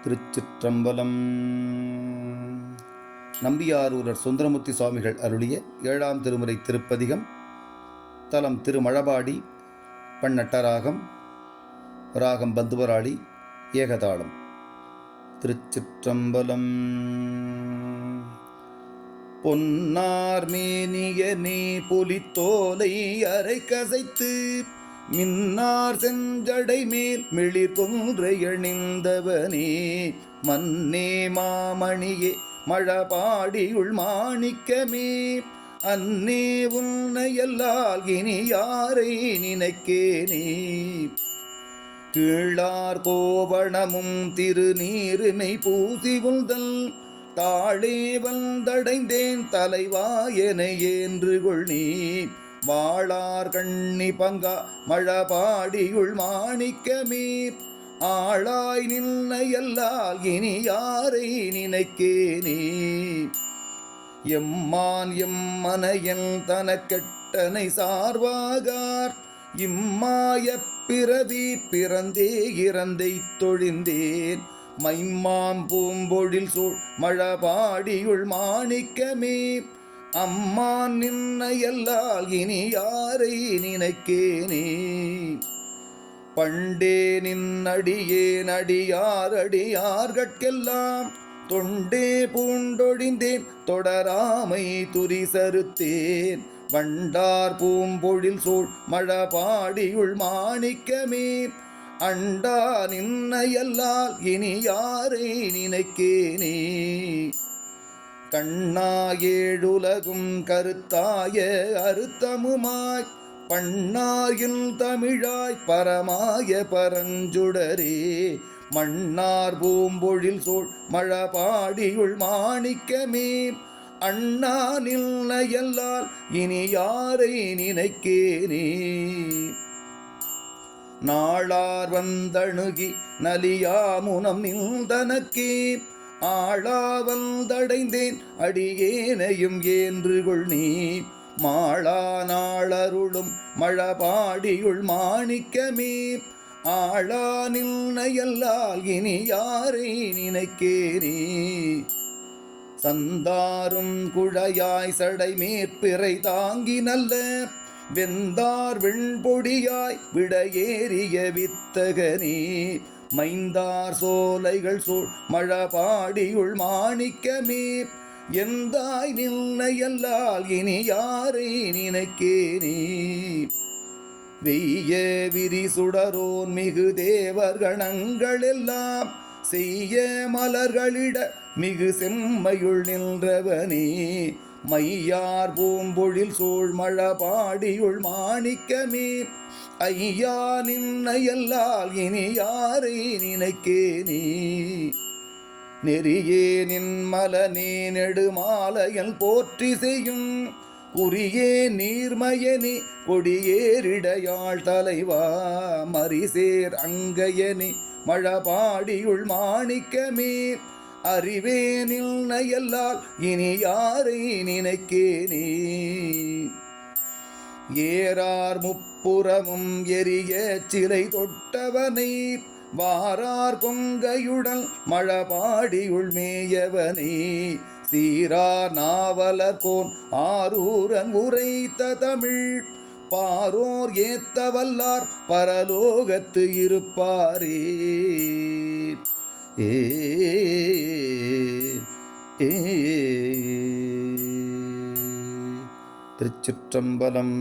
திருச்சிற்றம்பலம். நம்பியாரூரர் சுந்தரமூர்த்தி சுவாமிகள் அருளிய 7ஆம் திருமுறை திருப்பதிகம். தலம் திருமழபாடி. பண்ணட்டராகம். ராகம் பந்துவராளி. ஏகதாளம். திருச்சிற்றம்பலம். பொன்னார் மேனியனே புலித்தோலை அரை கசைத்து மின்னார் செஞ்சடை மேல் மிளிர் கொன்றை அணிந்தவனே மன்னே மாமணியே மழபாடியுள் மாணிக்கமே அன்னே உன்னையல்லால் இனி யாரை நினைக்கேனே. கீழார் கோவணமும் திருநீருமை பூசி உந்தல் தாழே வந்தடைந்தேன் தலைவாயன என்று கொள் நீ வாழார் கண்ணி பங்கா மழபாடியுள் மாணிக்கமே ஆளாய் நின்னையல்லால் இனி யாரை நினைக்கேனே. எம்மான் எம்மனையன் தனக்கெட்டனை சார்வாகார் இம்மாய பிறவி பிறந்தே இறந்தை தொழிந்தேன் மைம்மாம் பூம்பொழில் சூழ் மழபாடியுள் மாணிக்கமே அம்மான் நின்னையல்லால் இனி யாரை நினைக்கேனே. பண்டே நின்னடியேன் அடியார் அடியார்கட்கெல்லாம் தொண்டே பூண்டொழிந்தேன் தொடராமை துரிசறுத்தேன் வண்டார் பூம்பொழில் சூழ் மழபாடியுள் மாணிக்கமே அண்டா நின்னையல்லால் இனி யாரை நினைக்கேனே. கண்ணாயேழுலகும் கருத்தாய அறுத்தமுமாய் பண்ணாயில் தமிழாய் பரமாய பரஞ்சுடரே மன்னார் பூம்பொழில் சூழ் மழபாடியுள் மாணிக்கமே அண்ணா நின்னையல்லால் இனி யாரை நினைக்கேனே. நாளார் வந்தணுகி நலியாமுனம் நின்றனக்கே ஆளாவந்தடைந்தேன் அடியேனையும் என்று கொள் நீ மாளா நாளருளும் மழபாடியுள் மாணிக்கமே ஆளா நின்னையல்லால் இனி யாரை நினைக்கேனே. சந்தாரும் குழையாய் சடை மேற்பிறை தாங்கி நல்ல வெந்தார் வெண்பொடியாய் விடையேறிய வித்தகனே மைந்தார் சோலைகள் சூழ் மழபாடியுள் மாணிக்கமே எந்தாய் நின்னையல்லால் இனி யாரை நினைக்கேனே. வெய்ய விரி சுடரோன் மிகு தேவர் கணங்கள் எல்லாம் செய்ய மலர்களிட மிகு செம்மையுள் நின்றவனே மையார் பூம்பொழில் சூழ் மழபாடியுள் மாணிக்கமே ஐயா நின்னையல்லால் இனி யாரை நினைக்கேனே. நெறியே நின்மலனே நெடுமாலையல் போற்றி செய்யும் குறியே நீர்மயனே கொடியேறிடையாள் தலைவா மரிசேர் அங்கையனே மழபாடியுள் மாணிக்கமே அறிவே நின்னையல்லால் இனி யாரை நினைக்கேனே. ஏறார் முப்புறமும் எரிய சிலை தொட்டவனை வாரார் கொங்கையுடல் மழபாடியுள் மேயவனை சீரார் நாவலர்கோன் ஆரூரன் உரைத்த தமிழ் பாரோர் ஏத்த வல்லார் பரலோகத்து இருப்பாரே. ஏ திருச்சிற்றம்பலம்.